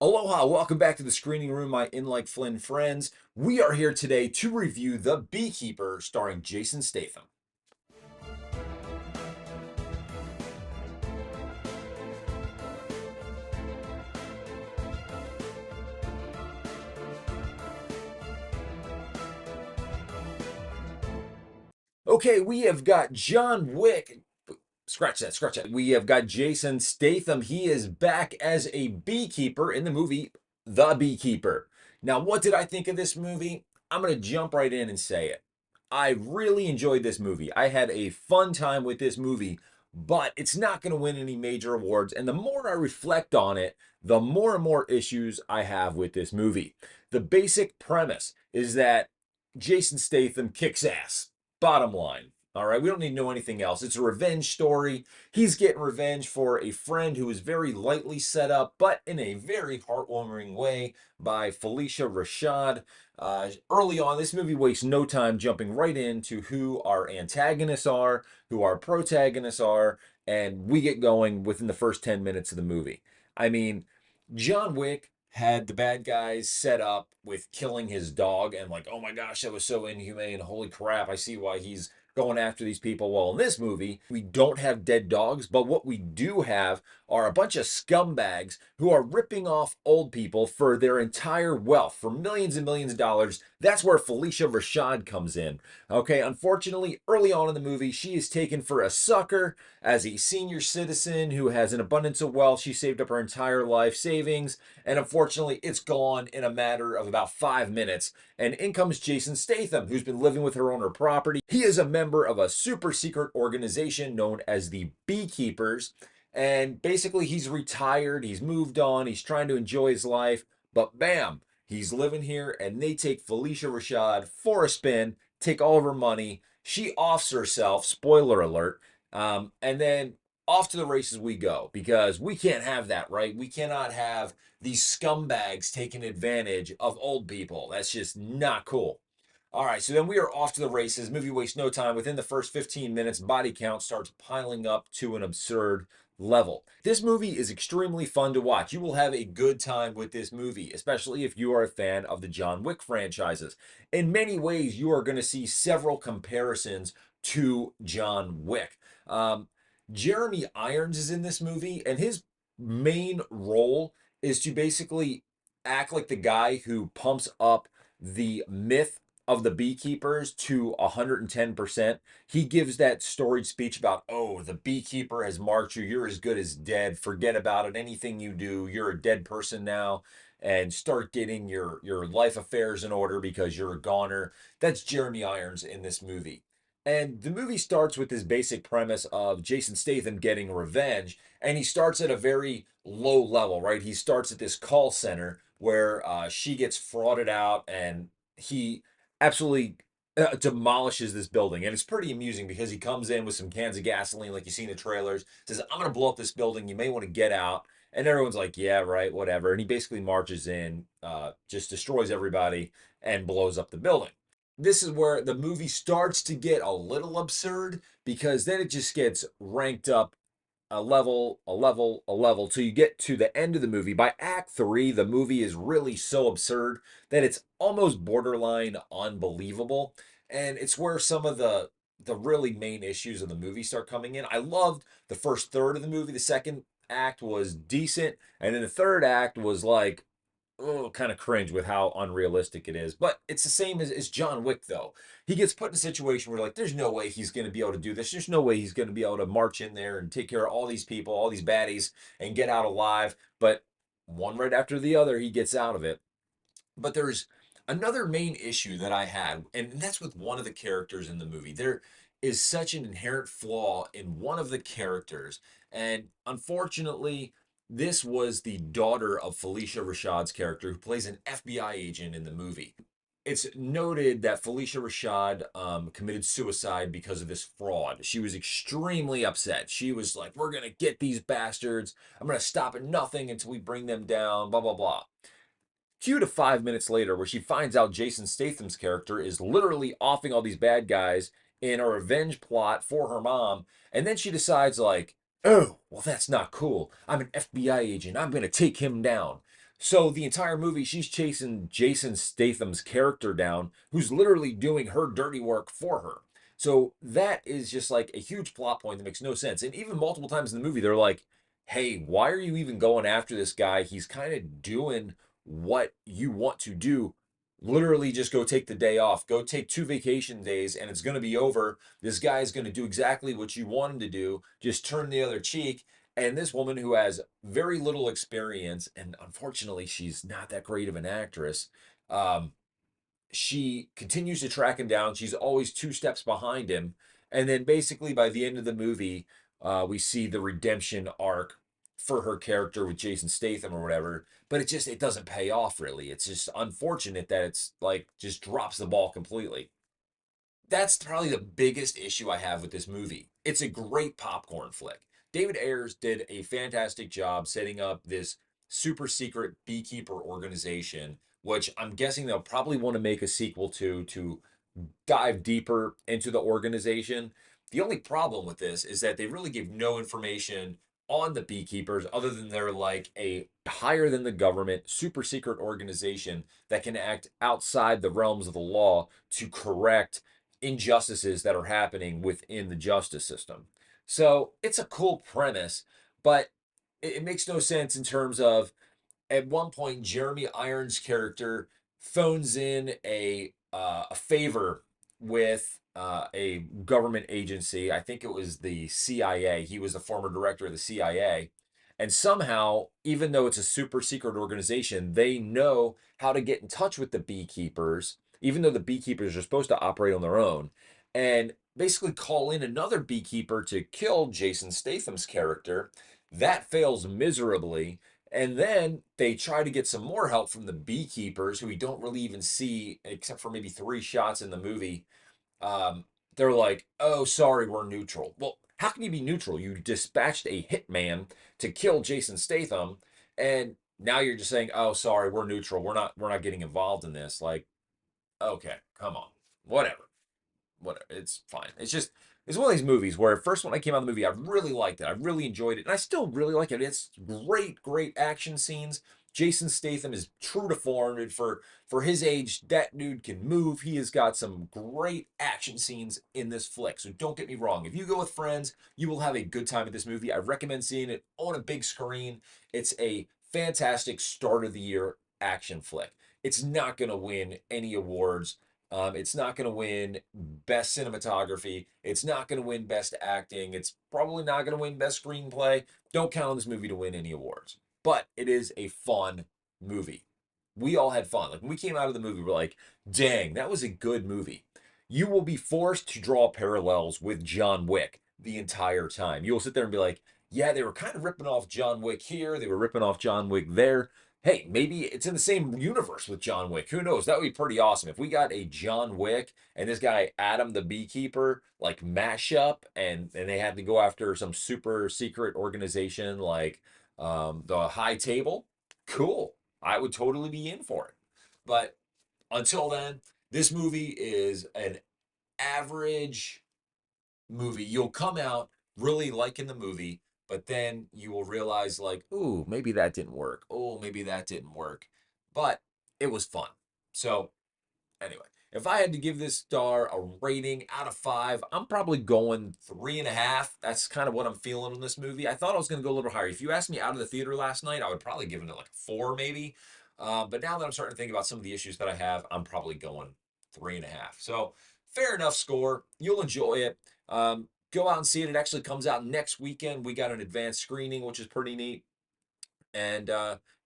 Aloha, welcome back to the screening room, my in-like Flynn friends. We are here today to review The Beekeeper, starring Jason Statham. Okay, we have got John Wick. Scratch that, scratch that. We have got Jason Statham. He is back as a beekeeper in the movie The Beekeeper. Now, what did I think of this movie? I'm going to jump right in and say it. I really enjoyed this movie. I had a fun time with this movie, but it's not going to win any major awards. And the more I reflect on it, the more and more issues I have with this movie. The basic premise is that Jason Statham kicks ass. Bottom line. All right, we don't need to know anything else. It's a revenge story. He's getting revenge for a friend who is very lightly set up, but in a very heartwarming way by Felicia Rashad. Early on, this movie wastes no time jumping right into who our antagonists are, who our protagonists are, and we get going within the first 10 minutes of the movie. I mean, John Wick had the bad guys set up with killing his dog, and like, oh my gosh, that was so inhumane. Holy crap, I see why he's going after these people. Well, in this movie, we don't have dead dogs, but what we do have are a bunch of scumbags who are ripping off old people for their entire wealth, for millions and millions of dollars. That's where Felicia Rashad comes in. Okay, unfortunately, early on in the movie, she is taken for a sucker as a senior citizen who has an abundance of wealth. She saved up her entire life savings, and unfortunately, it's gone in a matter of about 5 minutes. And in comes Jason Statham, who's been living with her on her property. He is a member of a super secret organization known as the Beekeepers. And basically, he's retired, he's moved on, he's trying to enjoy his life. But bam, he's living here, and they take Felicia Rashad for a spin, take all of her money. She offs herself, spoiler alert, and then off to the races we go, because we can't have that, right? We cannot have these scumbags taking advantage of old people. That's just not cool. All right, so then we are off to the races. Movie wastes no time. Within the first 15 minutes, body count starts piling up to an absurd level. This movie is extremely fun to watch. You will have a good time with this movie, especially if you are a fan of the John Wick franchises. In many ways, you are going to see several comparisons to John Wick. Jeremy Irons is in this movie, and his main role is to basically act like the guy who pumps up the myth of the beekeepers to 110%. He gives that storied speech about, oh, the beekeeper has marked you. You're as good as dead. Forget about it. Anything you do, you're a dead person now. And start getting your life affairs in order because you're a goner. That's Jeremy Irons in this movie. And the movie starts with this basic premise of Jason Statham getting revenge. And he starts at a very low level, right? He starts at this call center where she gets frauded out, and he absolutely demolishes this building. And it's pretty amusing because he comes in with some cans of gasoline, like you see in the trailers, says, I'm going to blow up this building. You may want to get out. And everyone's like, yeah, right, whatever. And he basically marches in, just destroys everybody, and blows up the building. This is where the movie starts to get a little absurd, because then it just gets ranked up a level, a level, a level, till you get to the end of the movie. By act three, the movie is really so absurd that it's almost borderline unbelievable. And it's where some of the really main issues of the movie start coming in. I loved the first third of the movie. The second act was decent, and then the third act was like, oh, kind of cringe with how unrealistic it is. But it's the same as John Wick, though. He gets put in a situation where, like, there's no way he's going to be able to do this. There's no way he's going to be able to march in there and take care of all these people, all these baddies, and get out alive. But one right after the other, he gets out of it. But there's another main issue that I had, and that's with one of the characters in the movie. There is such an inherent flaw in one of the characters, and unfortunately, this was the daughter of Felicia Rashad's character, who plays an FBI agent in the movie. It's noted that Felicia Rashad committed suicide because of this fraud. She was extremely upset. She was like, we're going to get these bastards. I'm going to stop at nothing until we bring them down, blah, blah, blah. Cue to 5 minutes later, where she finds out Jason Statham's character is literally offing all these bad guys in a revenge plot for her mom. And then she decides, like, oh, well, that's not cool. I'm an FBI agent. I'm going to take him down. So the entire movie, she's chasing Jason Statham's character down, who's literally doing her dirty work for her. So that is just like a huge plot point that makes no sense. And even multiple times in the movie, they're like, hey, why are you even going after this guy? He's kind of doing what you want to do. Literally, just go take the day off. Go take 2 vacation days, and it's going to be over. This guy is going to do exactly what you want him to do. Just turn the other cheek. And this woman who has very little experience, and unfortunately, she's not that great of an actress. Um, she continues to track him down. She's always 2 steps behind him. And then basically by the end of the movie, we see the redemption arc for her character with Jason Statham or whatever. But it doesn't pay off really. It's just unfortunate that it's like just drops the ball completely. That's probably the biggest issue I have with this movie. It's a great popcorn flick. David Ayers did a fantastic job setting up this super secret beekeeper organization, which I'm guessing they'll probably want to make a sequel to dive deeper into the organization. The only problem with this is that they really give no information on the beekeepers other than they're like a higher than the government super secret organization that can act outside the realms of the law to correct injustices that are happening within the justice system. So it's a cool premise, but it makes no sense in terms of at one point Jeremy Irons' character phones in a favor with a government agency. I think it was the CIA. He was the former director of the CIA. And somehow, even though it's a super secret organization, they know how to get in touch with the beekeepers, even though the beekeepers are supposed to operate on their own, and basically call in another beekeeper to kill Jason Statham's character. That fails miserably, and then they try to get some more help from the beekeepers, who we don't really even see except for maybe 3 shots in the movie. Um, they're like, oh, sorry, we're neutral. Well, how can you be neutral? You dispatched a hitman to kill Jason Statham, and now you're just saying, oh, sorry, we're neutral. We're not getting involved in this. Like, okay, come on. Whatever, whatever. It's fine. It's one of these movies where first when I came out of the movie, I really liked it. I really enjoyed it, and I still really like it. It's great action scenes. Jason Statham is true to form, and for his age, that dude can move. He has got some great action scenes in this flick. So don't get me wrong. If you go with friends, you will have a good time at this movie. I recommend seeing it on a big screen. It's a fantastic start of the year action flick. It's not going to win any awards. It's not going to win best cinematography. It's not going to win best acting. It's probably not going to win best screenplay. Don't count on this movie to win any awards. But it is a fun movie. We all had fun. Like when we came out of the movie, we're like, dang, that was a good movie. You will be forced to draw parallels with John Wick the entire time. You'll sit there and be like, yeah, they were kind of ripping off John Wick here. They were ripping off John Wick there. Hey, maybe it's in the same universe with John Wick. Who knows? That would be pretty awesome. If we got a John Wick and this guy Adam the Beekeeper like mashup, and they had to go after some super secret organization like the High Table, cool. I would totally be in for it. But until then, this movie is an average movie. You'll come out really liking the movie, but then you will realize, like, ooh, maybe that didn't work. Oh, maybe that didn't work. But it was fun. So, anyway, if I had to give this star a rating out of 5, I'm probably going 3.5. That's kind of what I'm feeling on this movie. I thought I was going to go a little higher. If you asked me out of the theater last night, I would probably give it like a 4, maybe. But now that I'm starting to think about some of the issues that I have, I'm probably going 3.5. So, fair enough score. You'll enjoy it. Go out and see it. It actually comes out next weekend. We got an advanced screening, which is pretty neat. And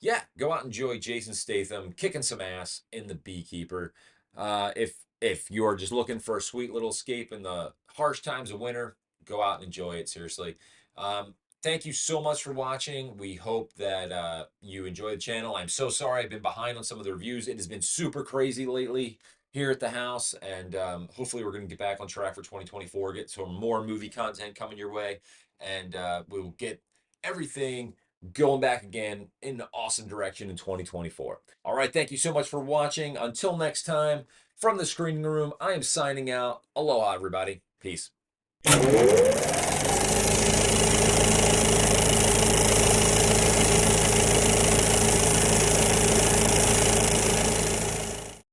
yeah, go out and enjoy Jason Statham kicking some ass in The Beekeeper. If you are just looking for a sweet little escape in the harsh times of winter, go out and enjoy it. Seriously. Thank you so much for watching. We hope that you enjoy the channel. I'm so sorry I've been behind on some of the reviews. It has been super crazy lately here at the house, and hopefully we're going to get back on track for 2024, get some more movie content coming your way, and we'll get everything going back again in an awesome direction in 2024. All right, thank you so much for watching. Until next time, from the screening room, I am signing out. Aloha, everybody. Peace.